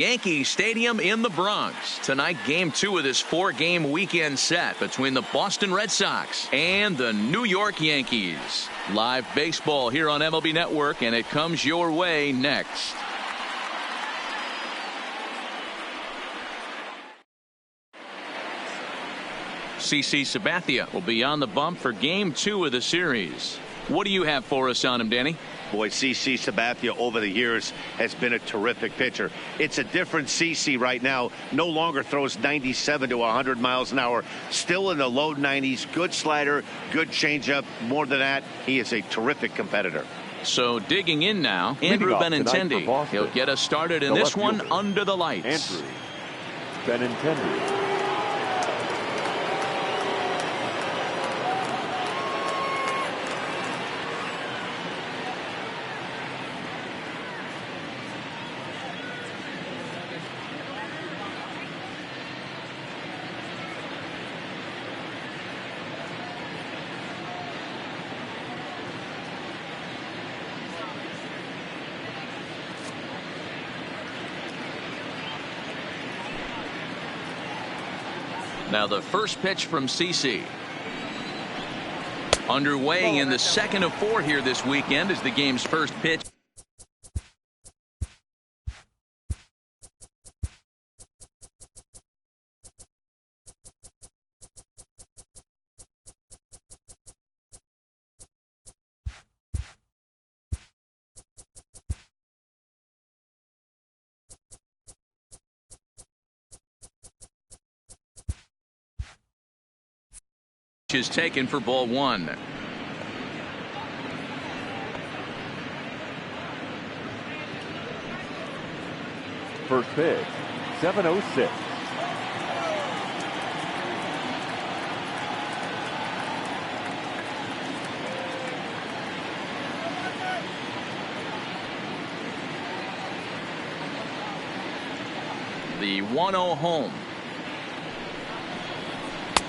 Yankee Stadium in the Bronx. Tonight, Game 2 of this 4-game weekend set between the Boston Red Sox and the New York Yankees. Live baseball here on MLB Network, and it comes your way next. CC Sabathia will be on the bump for Game 2 of the series. What do you have for us on him, Danny? Boy, CC Sabathia over the years has been a terrific pitcher. It's a different CC right now. No longer throws 97 to 100 miles an hour. Still in the low 90s. Good slider, good changeup. More than that, he is a terrific competitor. So digging in now, Andrew Benintendi. He'll get us started in this one under the lights. Andrew Benintendi. Now the first pitch from CC. Underway in the second of 4 here this weekend is the game's first pitch. Is taken for ball 1. First pitch, 7:06. The 1-0 home.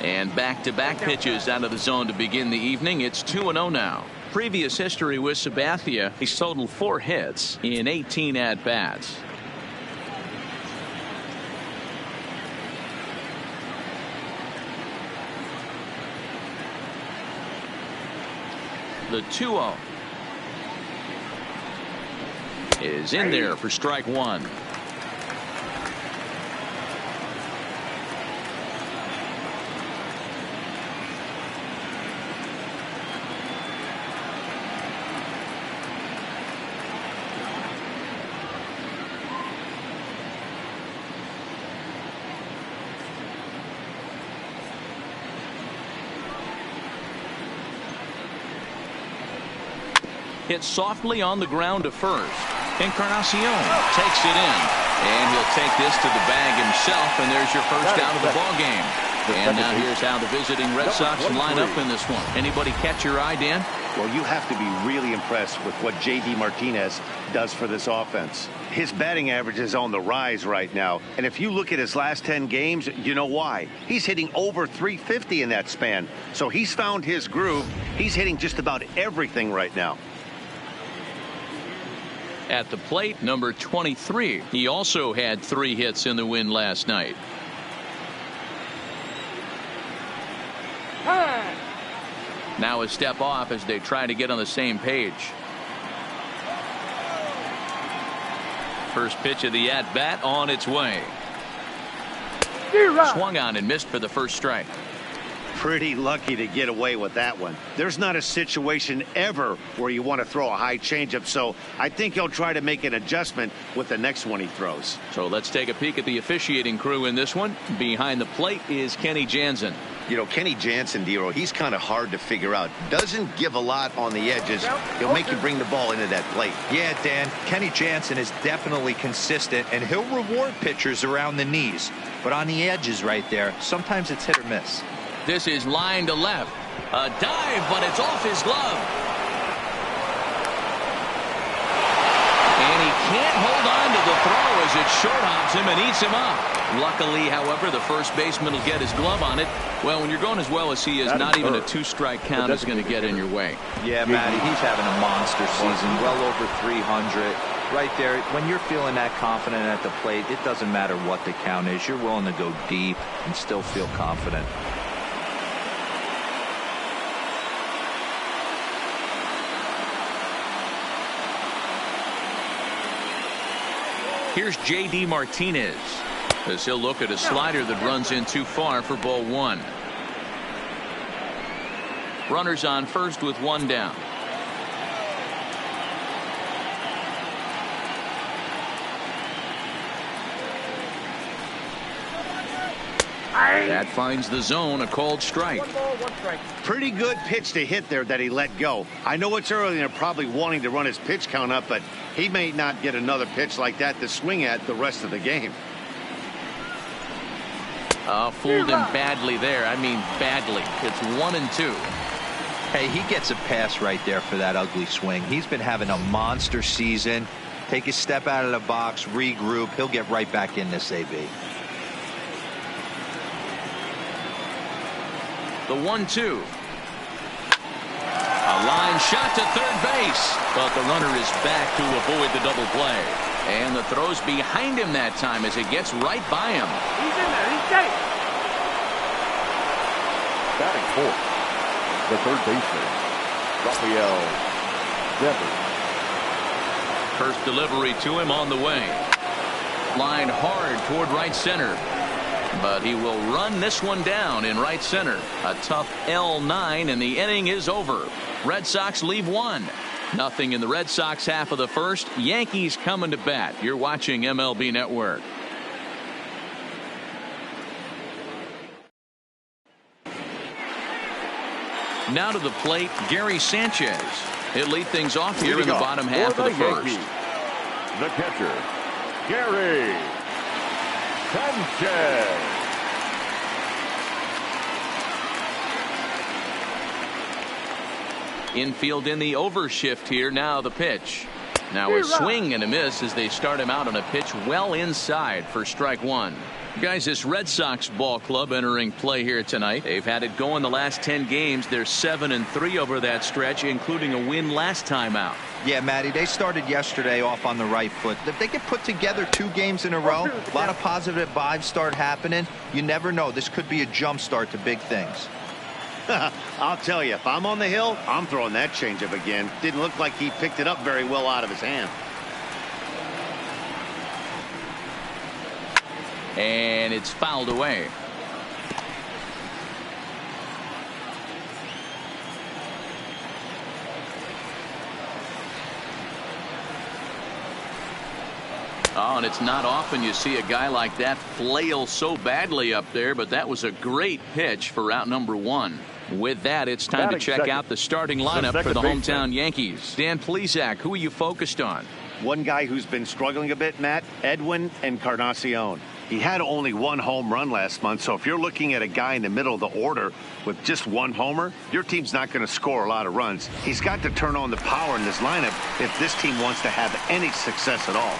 And back-to-back pitches out of the zone to begin the evening. It's 2-0 now. Previous history with Sabathia, he's totaled 4 hits in 18 at-bats. The 2-0 is in there for strike 1. Hit softly on the ground to first. Encarnacion takes it in, and he'll take this to the bag himself, and there's your first out of the ball game. And now here's how the visiting Red Sox line up in this one. Anybody catch your eye, Dan? Well, you have to be really impressed with what J.D. Martinez does for this offense. His batting average is on the rise right now. And if you look at his last 10 games, you know why. He's hitting over 350 in that span. So he's found his groove. He's hitting just about everything right now. At the plate, number 23. He also had 3 hits in the win last night. Now a step off as they try to get on the same page. First pitch of the at-bat on its way. Swung on and missed for the first strike. Pretty lucky to get away with that one. There's not a situation ever where you want to throw a high changeup, so I think he'll try to make an adjustment with the next one he throws. So let's take a peek at the officiating crew in this one. Behind the plate is Kenny Jansen. You know, Kenny Jansen, Dero, he's kind of hard to figure out. Doesn't give a lot on the edges. He'll make you bring the ball into that plate. Yeah, Dan, Kenny Jansen is definitely consistent, and he'll reward pitchers around the knees. But on the edges right there, sometimes it's hit or miss. This is line to left. A dive, but it's off his glove. And he can't hold on to the throw as it short hops him and eats him up. Luckily, however, the first baseman will get his glove on it. Well, when you're going as well as he is, not even a 2-strike count is going to get in your way. Yeah, Matty, he's having a monster season. Well over 300. Right there, when you're feeling that confident at the plate, it doesn't matter what the count is. You're willing to go deep and still feel confident. Here's J.D. Martinez as he'll look at a slider that runs in too far for ball one. Runners on first with one down. That finds the zone, a called strike. 1 ball, 1 strike. Pretty good pitch to hit there that he let go. I know it's early and they're probably wanting to run his pitch count up, but he may not get another pitch like that to swing at the rest of the game. Fooled him badly there. I mean badly. It's 1-2. Hey, he gets a pass right there for that ugly swing. He's been having a monster season. Take a step out of the box, regroup. He'll get right back in this AB. The 1-2. A line shot to third base, but the runner is back to avoid the double play. And the throw's behind him that time as it gets right by him. He's in there. He's safe. Batting fourth, the third baseman, Raphael Devers. First delivery to him on the way. Line hard toward right center. But he will run this one down in right center. A tough L9 and the inning is over. Red Sox leave 1-0 in the Red Sox half of the first. Yankees coming to bat. You're watching MLB Network. Now to the plate, Gary Sanchez. He'll lead things off here in the bottom half of the first. Yankees, the catcher, Gary Sanchez. Infield in the overshift here. Now the pitch. Now a swing and a miss as they start him out on a pitch well inside for strike one. Guys, this Red Sox ball club entering play here tonight. They've had it going the last 10 games. They're 7-3 over that stretch, including a win last time out. Yeah, Matty, they started yesterday off on the right foot. If they get put together 2 games in a row, a lot of positive vibes start happening. You never know. This could be a jump start to big things. I'll tell you, if I'm on the hill, I'm throwing that changeup again. Didn't look like he picked it up very well out of his hand. And it's fouled away. Oh, and it's not often you see a guy like that flail so badly up there, but that was a great pitch for out number 1. With that, it's time to check out the starting lineup for the hometown Yankees. Dan Plesac, who are you focused on? One guy who's been struggling a bit, Matt, Edwin Encarnacion. He had only 1 home run last month, so if you're looking at a guy in the middle of the order with just 1 homer, your team's not going to score a lot of runs. He's got to turn on the power in this lineup if this team wants to have any success at all.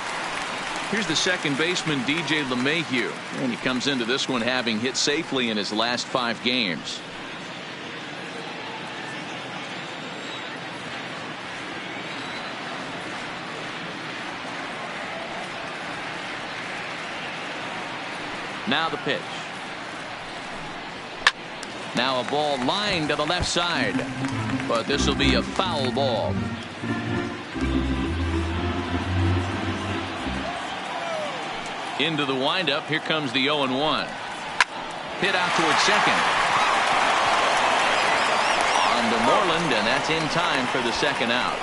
Here's the second baseman, DJ LeMahieu, and he comes into this one having hit safely in his last 5 games. Now the pitch. Now a ball lined to the left side, but this will be a foul ball. Into the windup. Here comes the 0-1. Hit out towards second. On to Moreland, and that's in time for the second out.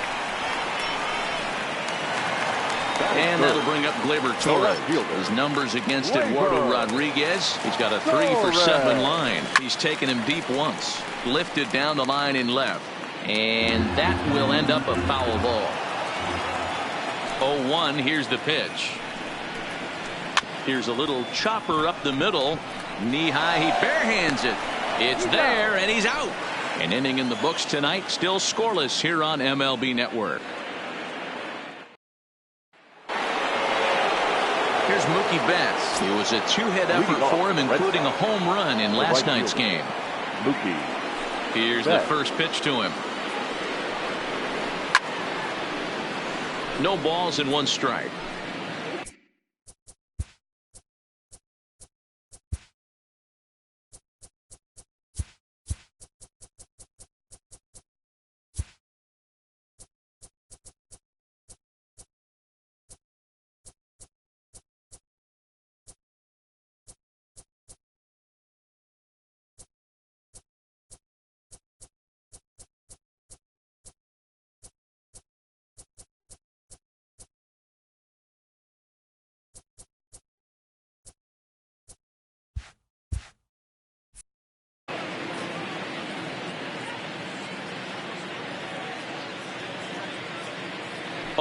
And that'll bring up Gleyber Torres. His numbers against Eduardo Rodriguez. He's got a 3-for-7 line. He's taken him deep once. Lifted down the line in left. And that will end up a foul ball. 0-1. Here's the pitch. Here's a little chopper up the middle. Knee high. He barehands it. It's there, and he's out. An inning in the books tonight. Still scoreless here on MLB Network. Here's Mookie Betts. It was a 2-hit effort for him, including a home run in last night's game. Mookie. Here's the first pitch to him. No balls and 1 strike.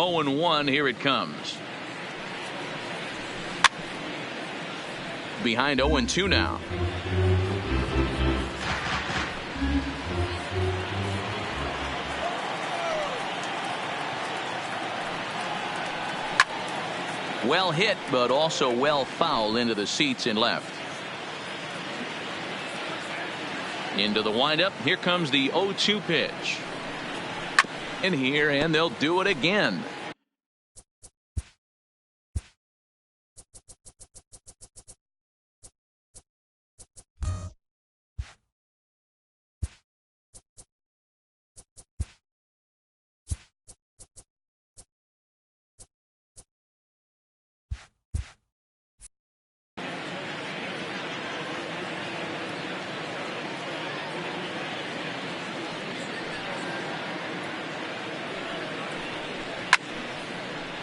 Oh, and 1. Here it comes. Behind 0 and 2 now. Well hit, but also well fouled into the seats and left. Into the windup. Here comes the 0-2 pitch. In here, and they'll do it again.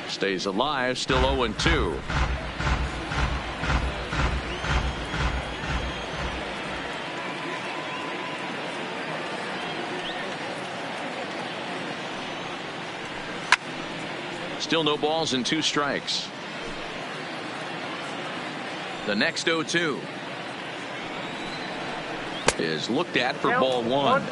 Stays alive, still 0 and 2. Still no balls and 2 strikes. The next 0-2 is looked at for ball 1.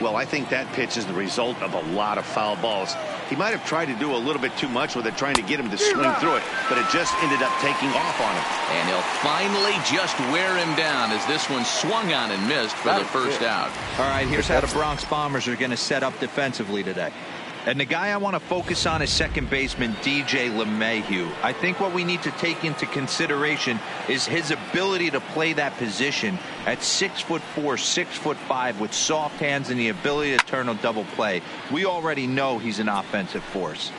Well, I think that pitch is the result of a lot of foul balls. He might have tried to do a little bit too much with it, trying to get him to swing through it, but it just ended up taking off on him. And he'll finally just wear him down as this one swung on and missed for the first out. All right, here's how the Bronx Bombers are going to set up defensively today. And the guy I want to focus on is second baseman DJ LeMahieu. I think what we need to take into consideration is his ability to play that position at 6'4", 6'5", with soft hands and the ability to turn a double play. We already know he's an offensive force.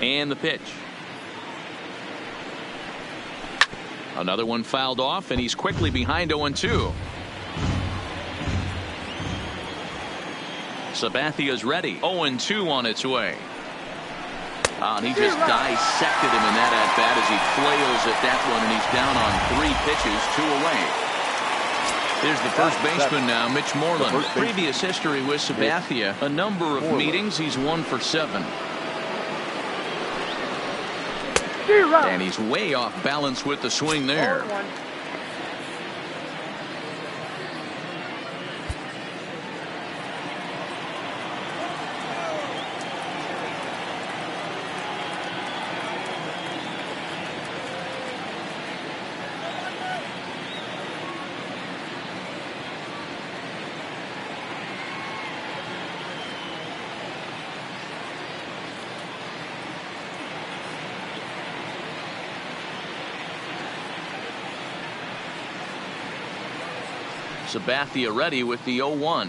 And the pitch. Another one fouled off, and he's quickly behind 0 and 2. Sabathia's ready. 0 and 2 on its way. And he just dissected him in that at bat as he flails at that one, and he's down on 3 pitches, 2 away. Here's the first baseman now, Mitch Moreland. Previous history with Sabathia, a number of meetings, he's 1 for 7. And he's way off balance with the swing there. Sabathia ready with the 0-1.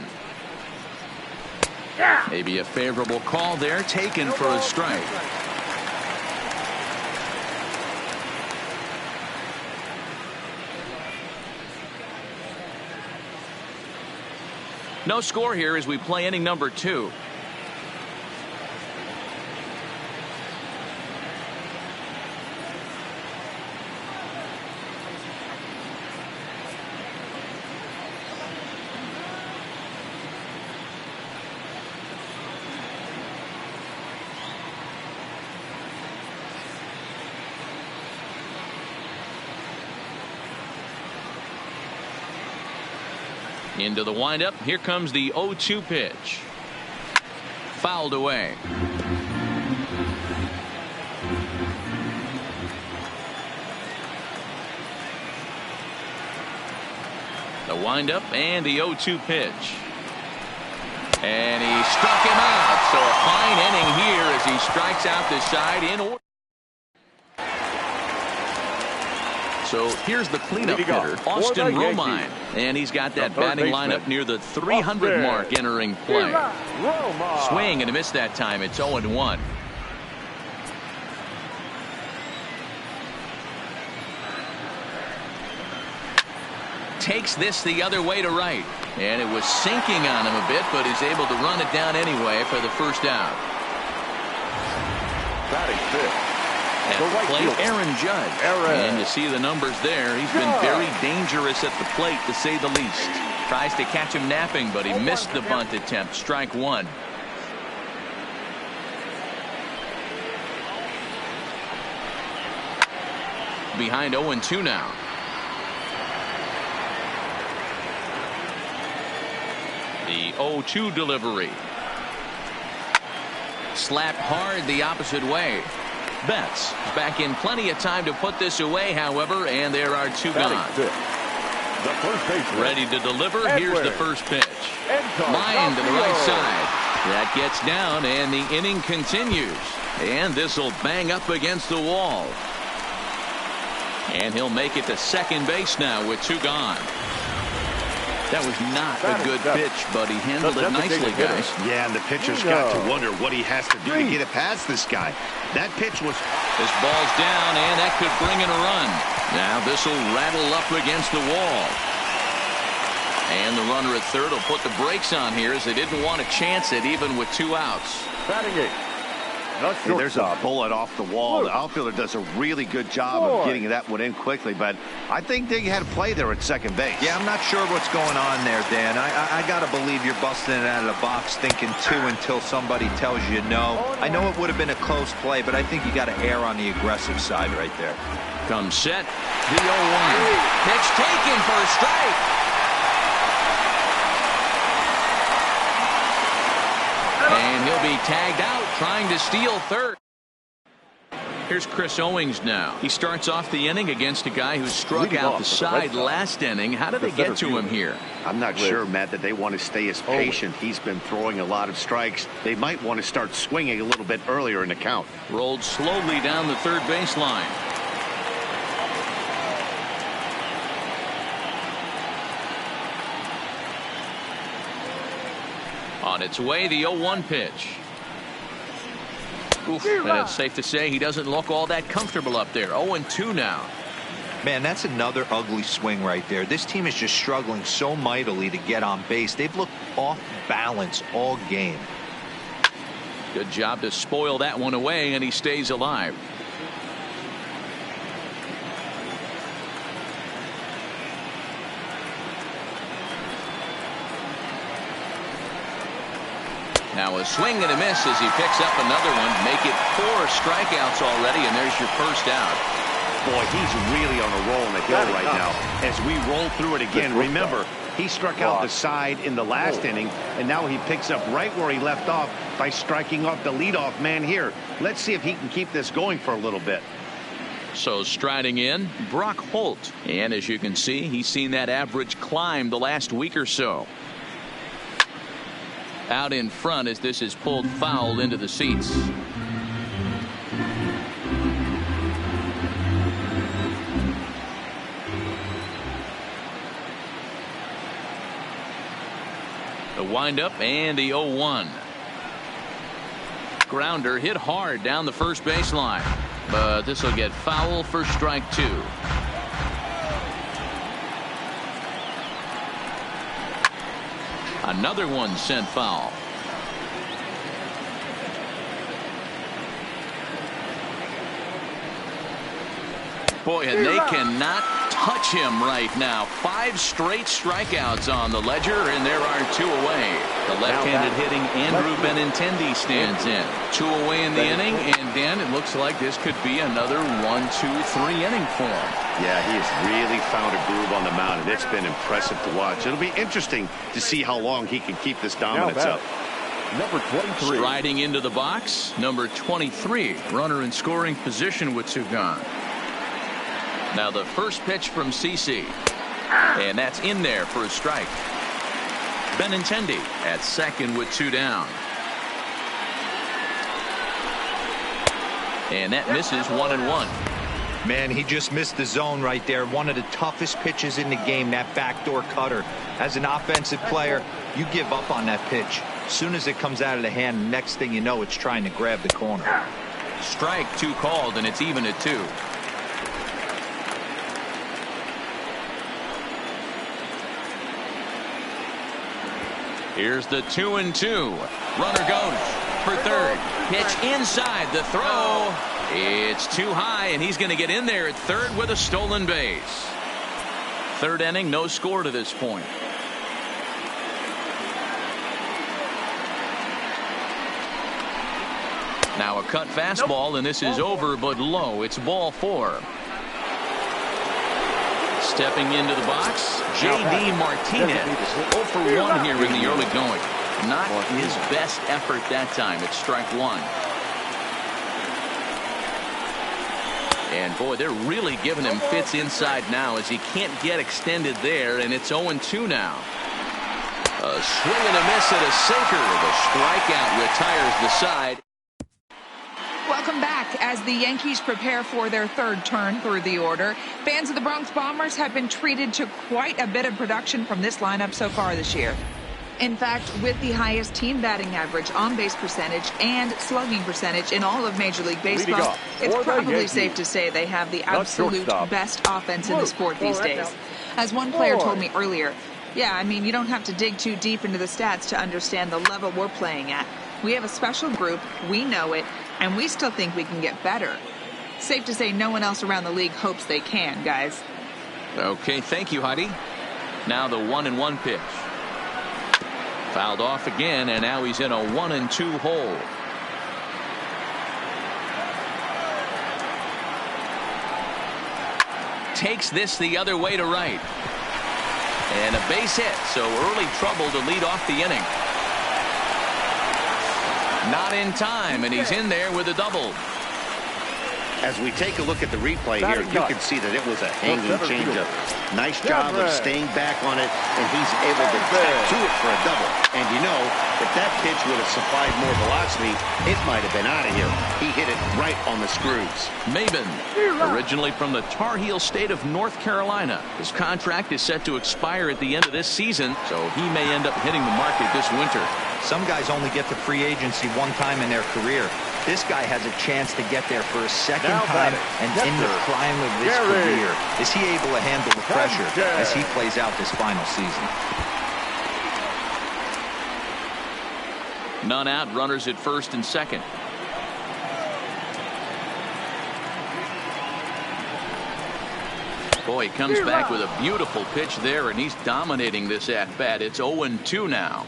Maybe a favorable call there, taken for a strike. No score here as we play inning number 2. Into the windup. Here comes the 0-2 pitch. Fouled away. The windup and the 0-2 pitch. And he struck him out. So a fine inning here as he strikes out the side in order. So here's the cleanup hitter, Austin Romine. And he's got that batting lineup near the 300 mark entering play. Swing and a miss that time. It's 0-1. Takes this the other way to right. And it was sinking on him a bit, but he's able to run it down anyway for the first out. Batting fifth. At the plate, Aaron Judge. And you see the numbers there. He's been very dangerous at the plate, to say the least. Tries to catch him napping, but he missed the bunt attempt. Strike 1. Behind 0-2 now. The 0-2 delivery. Slapped hard the opposite way. Betts back in plenty of time to put this away, however, and there are 2 gone. The first baseman. Ready to deliver. Here's the first pitch. Line to the right side. That gets down, and the inning continues. And this will bang up against the wall. And he'll make it to second base now with 2 gone. That was not a good pitch, but he handled it nicely, guys. Yeah, and the pitcher's got to wonder what he has to do to get it past this guy. That pitch was... This ball's down, and that could bring in a run. Now this will rattle up against the wall. And the runner at third will put the brakes on here as they didn't want to chance it even with 2 outs. Batting 8. See, there's a bullet off the wall. The outfielder does a really good job of getting that one in quickly, but I think they had a play there at second base. Yeah, I'm not sure what's going on there, Dan. I got to believe you're busting it out of the box thinking 2 until somebody tells you no. I know it would have been a close play, but I think you got to err on the aggressive side right there. Comes set. The 0-1. Pitch taken for a strike. And he'll be tagged out trying to steal third. Here's Chris Owings now. He starts off the inning against a guy who struck out the side last inning. How did they get to him here? I'm not sure, Matt, that they want to stay as patient. He's been throwing a lot of strikes. They might want to start swinging a little bit earlier in the count. Rolled slowly down the third baseline. On its way, the 0-1 pitch. Oof, and it's safe to say he doesn't look all that comfortable up there. 0-2 now. Man, that's another ugly swing right there. This team is just struggling so mightily to get on base. They've looked off balance all game. Good job to spoil that one away, and he stays alive. Now a swing and a miss as he picks up another one. Make it 4 strikeouts already, and there's your first out. Boy, he's really on a roll in the hill right now. As we roll through it again, remember, he struck out the side in the last inning, and now he picks up right where he left off by striking off the leadoff man here. Let's see if he can keep this going for a little bit. So striding in, Brock Holt. And as you can see, he's seen that average climb the last week or so. Out in front as this is pulled foul into the seats. The windup and the 0-1. Grounder hit hard down the first baseline, but this will get foul for strike 2. Another one sent foul. Boy, and they cannot touch him right now. 5 straight strikeouts on the ledger, and there are 2 away. The left-handed hitting Andrew Benintendi stands in. 2 away in the inning, and Dan, it looks like this could be another 1-2-3 inning for him. Yeah, he has really found a groove on the mound, and it's been impressive to watch. It'll be interesting to see how long he can keep this dominance up. Number 23. Striding into the box, number 23. Runner in scoring position with 2 gone. Now the first pitch from CC, and that's in there for a strike. Benintendi at second with 2 down. And that misses 1-1. Man, he just missed the zone right there. One of the toughest pitches in the game, that backdoor cutter. As an offensive player, you give up on that pitch. As soon as it comes out of the hand, next thing you know, it's trying to grab the corner. Strike 2 called, and it's even at 2. Here's the 2-2. Runner goes for third. Pitch inside. The throw. It's too high, and he's going to get in there at third with a stolen base. Third inning, no score to this point. Now a cut fastball, and this is over, but low. It's ball 4. Stepping into the box, J.D. Martinez. 0 for 1 here in the early going. Not his best effort that time. It's strike 1. And boy, they're really giving him fits inside now as he can't get extended there, and it's 0-2 now. A swing and a miss at a sinker. The strikeout retires the side. Welcome back as the Yankees prepare for their third turn through the order. Fans of the Bronx Bombers have been treated to quite a bit of production from this lineup so far this year. In fact, with the highest team batting average, on-base percentage, and slugging percentage in all of Major League Baseball, it's probably safe to say they have the absolute best offense in the sport these days. As one player told me earlier, yeah, I mean, you don't have to dig too deep into the stats to understand the level we're playing at. We have a special group, we know it, and we still think we can get better. Safe to say no one else around the league hopes they can, guys. Okay, thank you, Heidi. Now the 1-1 pitch. Fouled off again, and now he's in a 1-2 hole. Takes this the other way to right. And a base hit, so early trouble to lead off the inning. Not in time, and he's in there with a double. As we take a look at the replay here, you can see that it was a hanging changeup. Nice job of staying back on it, and he's able to get to it for a double. And you know, if that pitch would have supplied more velocity, it might have been out of here. He hit it right on the screws. Maben, originally from the Tar Heel state of North Carolina. His contract is set to expire at the end of this season, so he may end up hitting the market this winter. Some guys only get to free agency one time in their career. This guy has a chance to get there for a second time, and in the prime of his career, is he able to handle the pressure as he plays out this final season? None out, runners at first and second. Boy, he comes back with a beautiful pitch there, and he's dominating this at-bat. It's 0-2 now.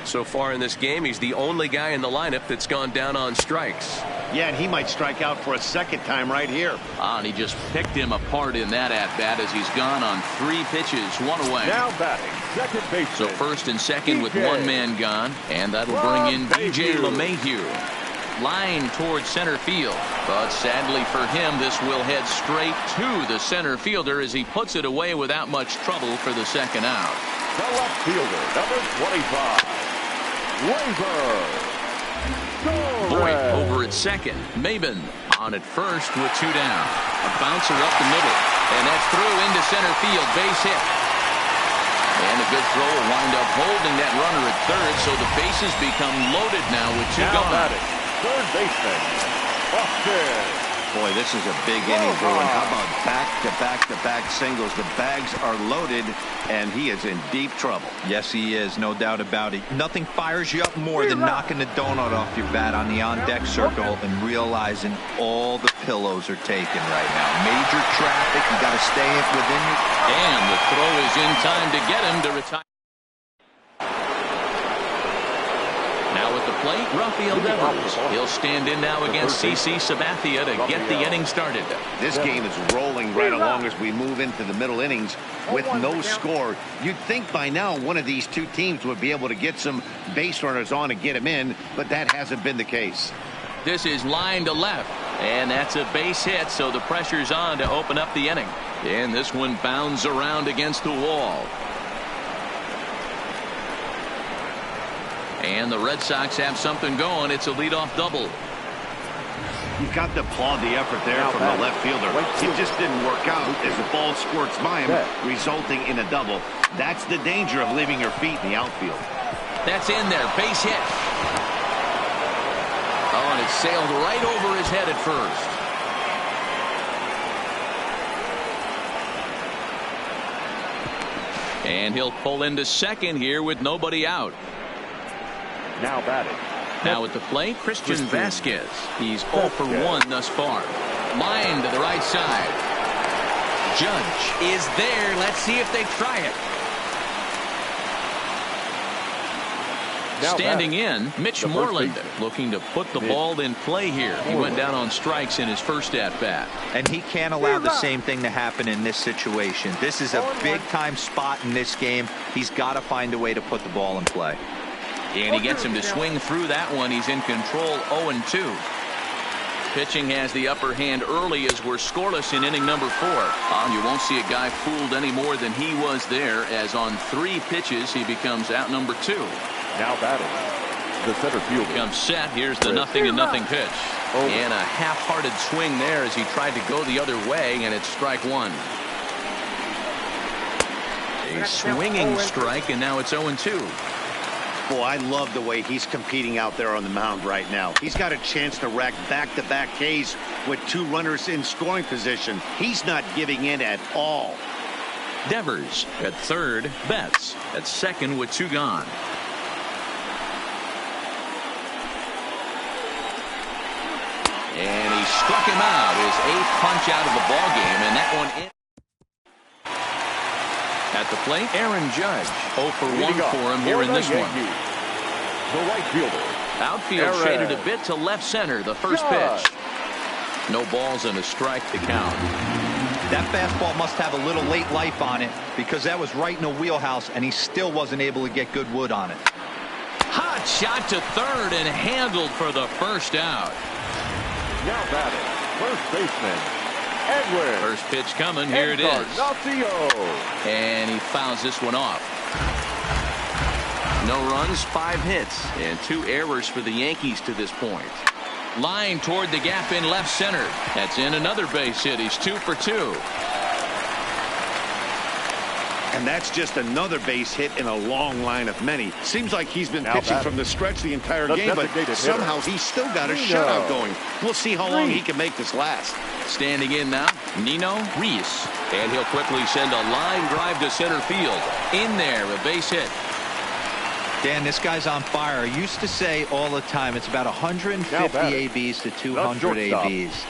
So far in this game, he's the only guy in the lineup that's gone down on strikes. Yeah, and he might strike out for a second time right here. And he just picked him apart in that at-bat as he's gone on 3 pitches, 1 away. Now batting, second baseman. So first and second with 1 man gone, and that'll bring in DJ LeMahieu. Line towards center field, but sadly for him, this will head straight to the center fielder as he puts it away without much trouble for the second out. The left fielder, number 25. Voigt over at second. Maben on at first with 2 down. A bouncer up the middle, and that's through into center field. Base hit. And a good throw will wind up holding that that runner at third, so the bases become loaded now with two Now gone. batting, third baseman, Austin. Boy, this is a big inning, Bruin. How about back-to-back-to-back singles? The bags are loaded, and he is in deep trouble. Yes, he is. No doubt about it. Nothing fires you up more than knocking the donut off your bat on the on-deck circle and realizing all the pillows are taken right now. Major traffic. You got to stay within your... And the throw is in time to get him to retire. Now at the plate, Rafael Devers. He'll stand in now against CC Sabathia to get the inning started. This game is rolling right along as we move into the middle innings with no score. You'd think by now one of these two teams would be able to get some base runners on and get them in, but that hasn't been the case. This is line to left, and that's a base hit, so the pressure's on to open up the inning. And this one bounds around against the wall. And the Red Sox have something going. It's a leadoff double. You've got to applaud the effort there from the left fielder. It just didn't work out as the ball squirts by him, resulting in a double. That's the danger of leaving your feet in the outfield. That's in there. Base hit. Oh, and it sailed right over his head at first. And he'll pull into second here with nobody out. Now batting. Now at the plate, Christian Vasquez. He's 0 for 1 thus far. Line to the right side. Judge is there. Let's see if they try it. Standing in, Mitch Moreland looking to put the ball in play here. He went down on strikes in his first at-bat. And he can't allow the same thing to happen in this situation. This is a big-time spot in this game. He's got to find a way to put the ball in play. And he gets him to swing through that one. He's in control 0-2. Pitching has the upper hand early as we're scoreless in inning number 4. You won't see a guy fooled any more than he was there, as on 3 pitches he becomes out number 2. Now batting, the center fielder. Comes set. Here's the 0-0 pitch. And a half-hearted swing there as he tried to go the other way, and it's strike 1. A swinging strike, and now it's 0-2. Boy, I love the way he's competing out there on the mound right now. He's got a chance to rack back-to-back Ks with 2 runners in scoring position. He's not giving in at all. Devers at third, Betts at second with 2 gone. And he struck him out, his 8th punch out of the ball game, and that one in. At the plate, Aaron Judge. 0 for 1 for him here in this one. The right fielder. Outfield shaded a bit to left center, the first pitch. No balls and a strike to count. That fastball must have a little late life on it, because that was right in the wheelhouse, and he still wasn't able to get good wood on it. Hot shot to third and handled for the first out. Now batting, first baseman, Edwin. First pitch coming. Here it is. And he fouls this one off. No runs, 5 hits, and 2 errors for the Yankees to this point. Line toward the gap in left center. That's in another base hit. He's 2 for 2. And that's just another base hit in a long line of many. Seems like he's been pitching from the stretch the entire game, but somehow he's still got a shutout going. We'll see how long he can make this last. Standing in now, Nino Reese. And he'll quickly send a line drive to center field. In there, a base hit. Dan, this guy's on fire. I used to say all the time, it's about 150 ABs to 200 ABs.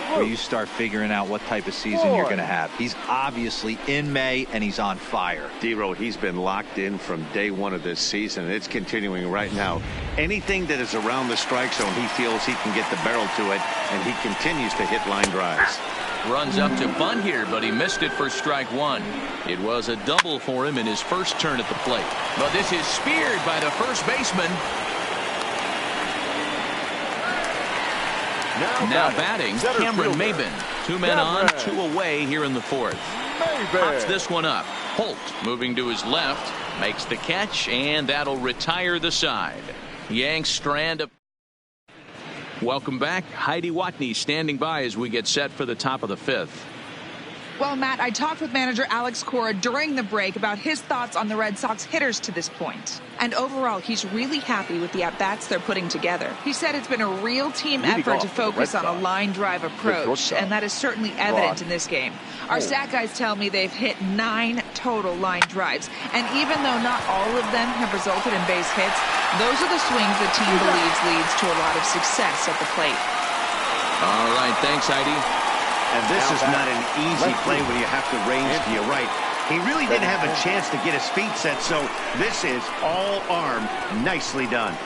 Where you start figuring out what type of season you're going to have. He's obviously in May, and he's on fire. D-Row, he's been locked in from day 1 of this season, and it's continuing right now. Anything that is around the strike zone, he feels he can get the barrel to it, and he continues to hit line drives. Runs up to bunt here, but he missed it for strike 1. It was a double for him in his first turn at the plate. But this is speared by the first baseman. Now batting, Cameron Maben. 2 men on, 2 away here in the 4th. Pops this one up. Holt moving to his left, makes the catch, and that'll retire the side. Yanks strand up. Welcome back. Heidi Watney standing by as we get set for the top of the 5th. Well, Matt, I talked with manager Alex Cora during the break about his thoughts on the Red Sox hitters to this point. And overall, he's really happy with the at-bats they're putting together. He said it's been a real team effort to focus on a line drive approach, and that is certainly evident in this game. Our stat guys tell me they've hit 9 total line drives, and even though not all of them have resulted in base hits, those are the swings the team believes leads to a lot of success at the plate. All right, thanks, Heidi. And this is not an easy play when you have to range to your right. He really didn't have a chance to get his feet set, so this is all arm. Nicely done.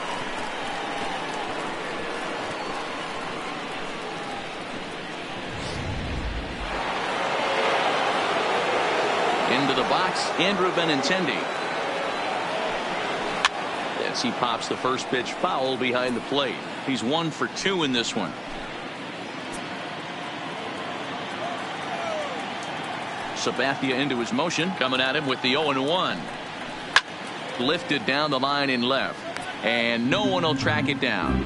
Into the box, Andrew Benintendi. As he pops the first pitch foul behind the plate. He's 1 for 2 in this one. Sabathia into his motion, coming at him with the 0-1. Lifted down the line in left, and no one will track it down.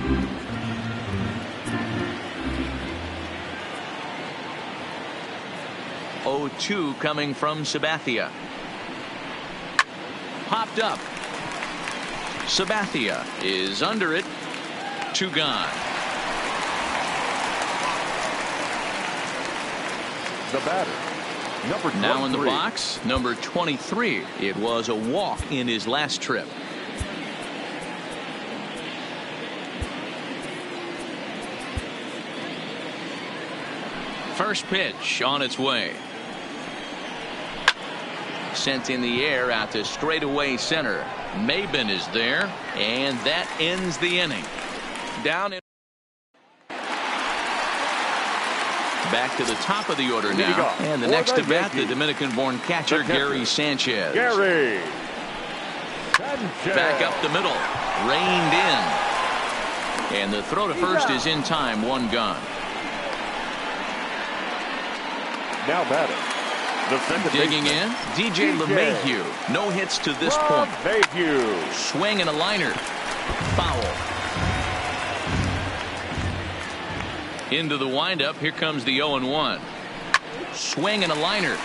Oh-2 coming from Sabathia. Popped up. Sabathia is under it. 2 gone. The batter, number 23. Now in the box, number 23. It was a walk in his last trip. First pitch on its way. Sent in the air out to straightaway center. Maben is there, and that ends the inning. Down in. Back to the top of the order now. And the next to bat, the Dominican-born catcher, Gary Sanchez. Gary Sanchez. Back up the middle. Reined in. And the throw to first is in time. 1 gone. Now batting. The second Digging in, DJ LeMahieu. No hits to this point. LeMahieu. Swing and a liner. Foul. Into the windup. Here comes the 0-1. Swing and a liner.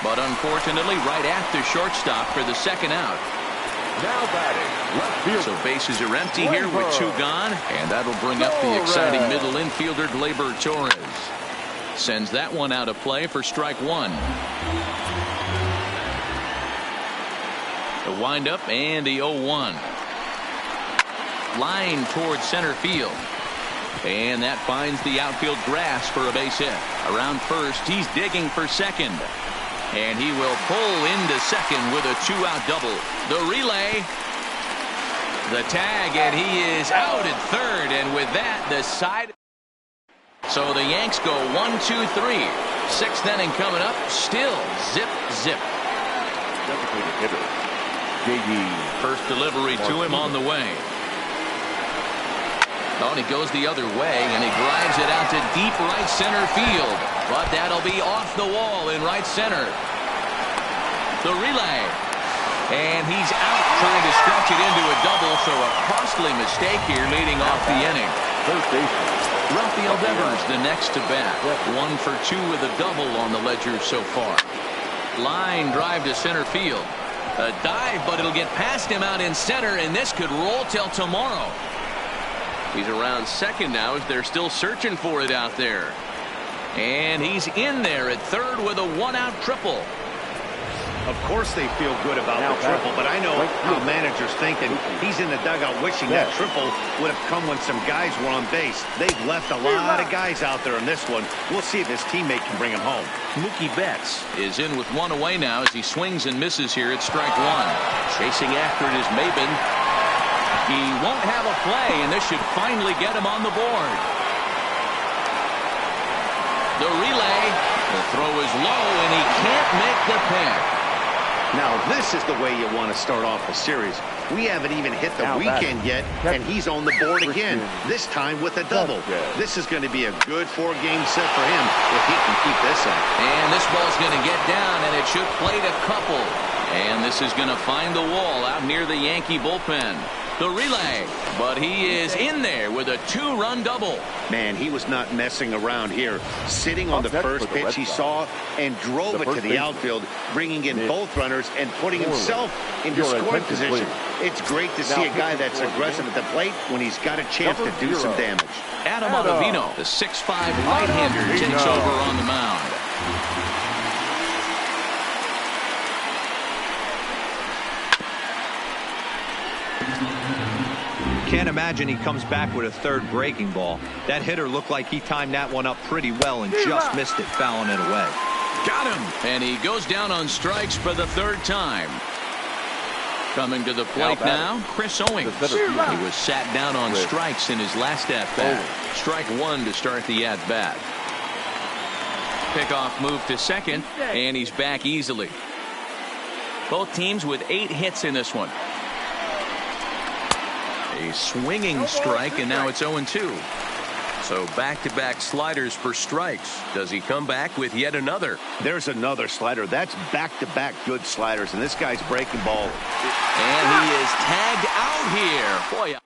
But unfortunately, right after shortstop for the second out. Now batting. Left field. So bases are empty here with 2 gone. And that'll bring up the exciting middle infielder, Gleyber Torres. Sends that one out of play for strike 1. The windup and the 0-1. Line towards center field. And that finds the outfield grass for a base hit. Around first, he's digging for second. And he will pull into second with a 2-out double. The relay. The tag, and he is out at third. And with that, the side. So the Yanks go 1-2-3. 6th inning coming up. Still zip, zip. Designated hitter. JD. First delivery to him on the way. Oh, and he goes the other way, and he drives it out to deep right center field. But that'll be off the wall in right center. The relay. And he's out trying to stretch it into a double, so a costly mistake here leading off the inning. Third baseman. Rafael Devers the next to bat. 1 for 2 with a double on the ledger so far. Line drive to center field. A dive, but it'll get past him out in center, and this could roll till tomorrow. He's around second now as they're still searching for it out there. And he's in there at third with a 1-out triple. Of course they feel good about the triple, but I know how managers think, and he's in the dugout wishing that triple would have come when some guys were on base. They've left a lot of guys out there in this one. We'll see if his teammate can bring him home. Mookie Betts is in with 1 away now as he swings and misses here at strike 1. Chasing after it is Maben. He won't have a play, and this should finally get him on the board. The relay. The throw is low, and he can't make the pick. Now, this is the way you want to start off a series. We haven't even hit the weekend yet, and he's on the board again, this time with a double. This is going to be a good 4-game set for him if he can keep this up. And this ball's going to get down, and it should plate a couple. And this is going to find the wall out near the Yankee bullpen. The relay, but he is in there with a 2-run double. Man, he was not messing around here. Sitting on the first pitch he saw and drove it to the outfield, bringing in both runners and putting himself into scoring position. It's great to see a guy that's aggressive at the plate when he's got a chance to do some damage. Adam Ottavino, the 6'5" right-hander, takes over on the mound. Can't imagine he comes back with a third breaking ball. That hitter looked like he timed that one up pretty well and just missed it, fouling it away. Got him! And he goes down on strikes for the third time. Coming to the plate now, Chris Owings. He was sat down on strikes in his last at-bat. Strike one to start the at-bat. Pickoff move to second, and he's back easily. Both teams with 8 hits in this one. A swinging strike, and now it's 0-2. So back-to-back sliders for strikes. Does he come back with yet another? There's another slider. That's back-to-back good sliders, and this guy's breaking ball. And he is tagged out here. Boy.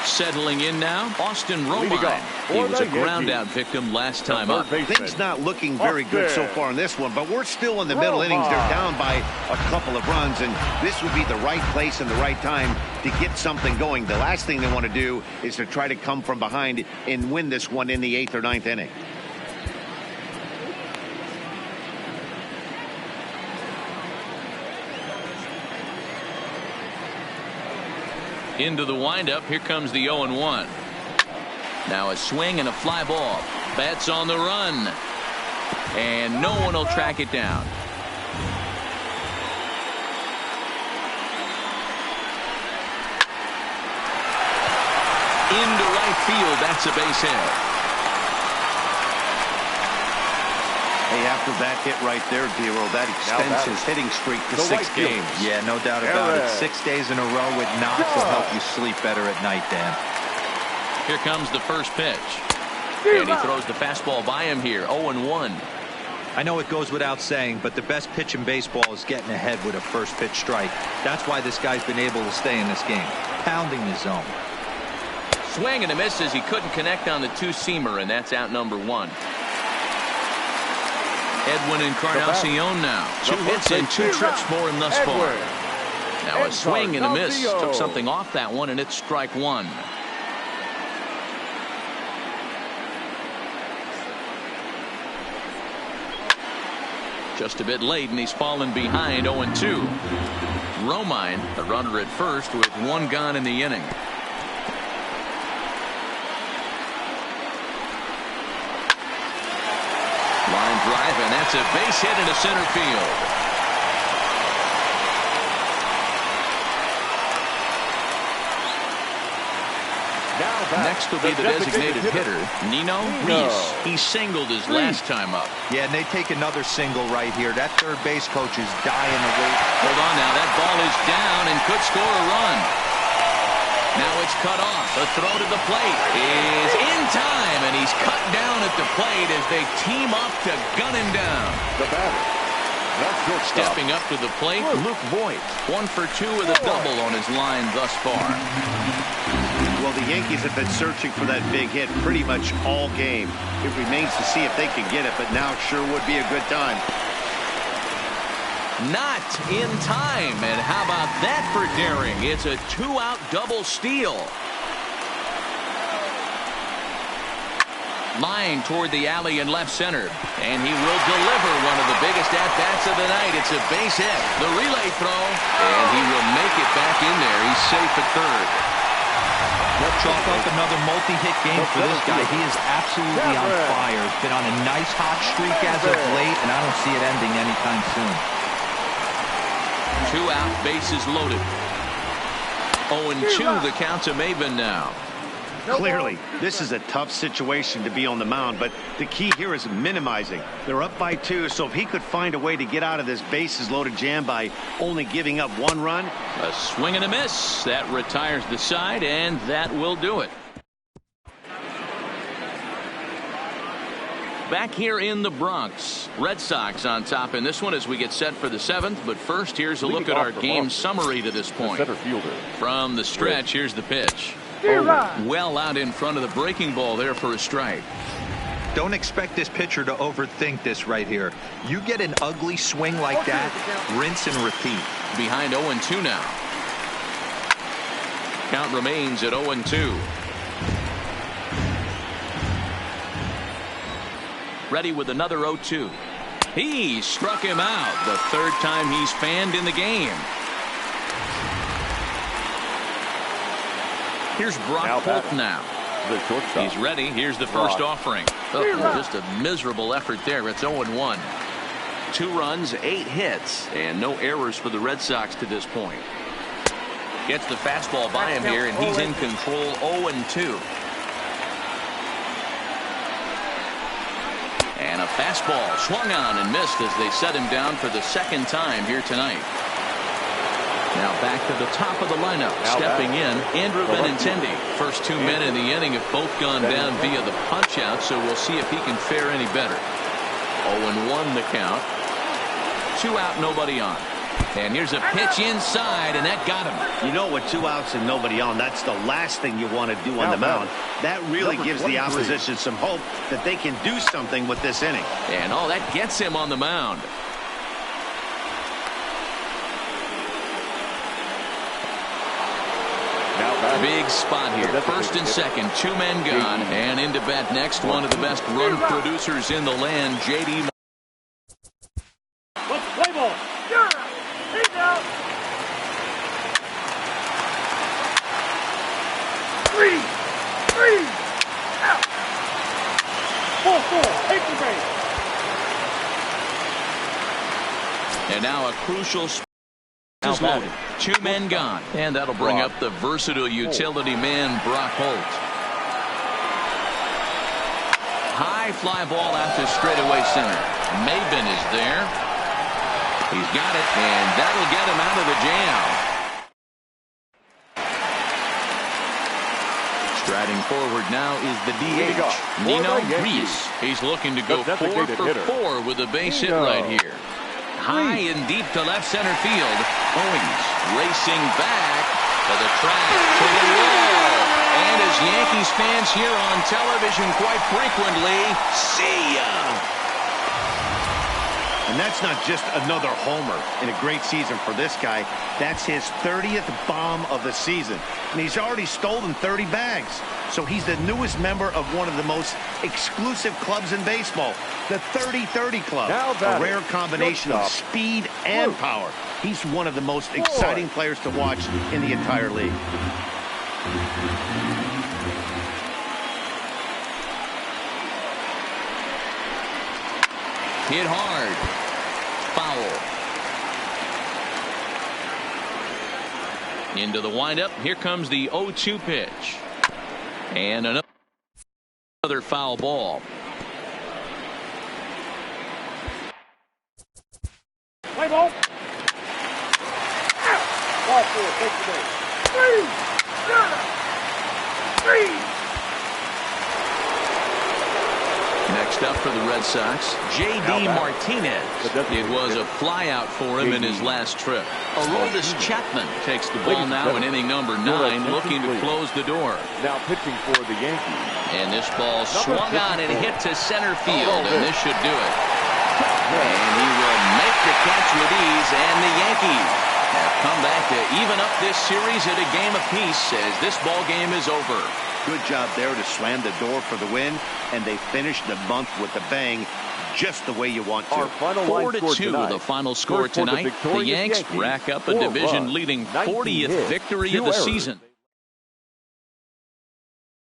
Settling in now, Austin Romine. He was a ground-out victim last time up. Things not looking very good so far in this one, but we're still in the middle innings. They're down by a couple of runs, and this would be the right place and the right time to get something going. The last thing they want to do is to try to come from behind and win this one in the 8th or 9th inning. Into the windup. Here comes the 0-1. Now a swing and a fly ball. Bats on the run. And no one will track it down. Into right field. That's a base hit. Hey, after that hit right there, Dero, that extends his hitting streak to 6 games. Yeah, no doubt about it. 6 days in a row with knocks will help you sleep better at night, Dan. Here comes the first pitch. And he throws the fastball by him here. 0-1. I know it goes without saying, but the best pitch in baseball is getting ahead with a first pitch strike. That's why this guy's been able to stay in this game. Pounding the zone. Swing and a miss as he couldn't connect on the two-seamer, and that's out number 1. Edwin Encarnacion now. 2 hits and 2 trips for him thus far. Now a swing and a miss. Took something off that one, and it's strike 1. Just a bit late, and he's fallen behind 0-2. Romine, the runner at first, with 1 gone in the inning. Line drive, and that's a base hit into center field. Next will be the designated hitter, Nino Reese. He singled his last time up. Yeah, and they take another single right here. That third base coach is dying to wait. Hold on now. That ball is down and could score a run. Now it's cut off. The throw to the plate is in time, and he's cut down at the plate as they team up to gun him down. The batter. Stepping up to the plate, Luke Voigt. 1 for 2 with a double on his line thus far. Well, the Yankees have been searching for that big hit pretty much all game. It remains to see if they can get it, but now sure would be a good time. Not in time, and how about that for daring? It's a 2-out double steal. Line toward the alley in left center, and he will deliver one of the biggest at-bats of the night. It's a base hit. The relay throw, and he will make it back in there. He's safe at third. We'll chalk up another multi-hit game for this guy. He is absolutely on fire. He's been on a nice hot streak as of late, and I don't see it ending anytime soon. 2 out, bases loaded. 0-2, the count to Maven now. Clearly, this is a tough situation to be on the mound, but the key here is minimizing. They're up by 2, so if he could find a way to get out of this bases-loaded jam by only giving up 1 run. A swing and a miss. That retires the side, and that will do it. Back here in the Bronx, Red Sox on top in this one as we get set for the 7th. But first, here's a look at our game summary to this point. Center fielder. From the stretch, here's the pitch. Well out in front of the breaking ball there for a strike. Don't expect this pitcher to overthink this right here. You get an ugly swing like that, rinse and repeat. Behind 0-2 now. Count remains at 0-2. Ready with another 0-2. He struck him out. The 3rd time he's fanned in the game. Here's Brock Holt now. The shortstop. He's ready. Here's the first offering. Oh, just a miserable effort there. It's 0-1. 2 runs, 8 hits, and no errors for the Red Sox to this point. Gets the fastball by him here, and he's in control. 0-2. And a fastball swung on and missed as they set him down for the 2nd time here tonight. Now back to the top of the lineup. Stepping in, Andrew Benintendi. First 2 men in the inning have both gone down via the punch-out, so we'll see if he can fare any better. 0-1 the count. 2 out, nobody on. And here's a pitch inside, and that got him. You know, with 2 outs and nobody on, that's the last thing you want to do on the mound. That really gives the opposition some hope that they can do something with this inning. And that gets him on the mound. Big spot here. 1st and 2nd, 2 men gone, and into bat next, one of the best run producers in the land, J.D. Let's play ball. He's out. 3. Out. 4. Take the base. And now a crucial spot is loaded. 2 men gone, and that'll bring up the versatile utility man, Brock Holt. High fly ball out to straightaway center. Maben is there. He's got it, and that'll get him out of the jam. Striding forward now is the DH, Nino Reese. He's looking to go 4 for 4 with a base hit right here. High and deep to left center field. Owings racing back to the track, to the wall. And as Yankees fans hear on television quite frequently, see ya! And that's not just another homer in a great season for this guy. That's his 30th bomb of the season. And he's already stolen 30 bags. So he's the newest member of one of the most exclusive clubs in baseball, the 30-30 Club. A rare combination of speed and power. He's one of the most exciting players to watch in the entire league. Hit hard. Foul. Into the windup. Here comes the 0-2 pitch. And another foul ball. Play ball. Ball 4. Take the base. 3. Next up for the Red Sox, J.D. Martinez. It was a flyout for him in his last trip. Aroldis Chapman takes the ball now in inning number 9, looking to close the door. Now pitching for the Yankees. And this ball swung on and hit to center field, and this should do it. And he will make the catch with ease, and the Yankees have come back to even up this series at a game apiece as this ball game is over. Good job there to slam the door for the win, and they finished the month with a bang, just the way you want to. 4-2 the final score tonight. The Yanks rack up a division-leading 40th victory of the season.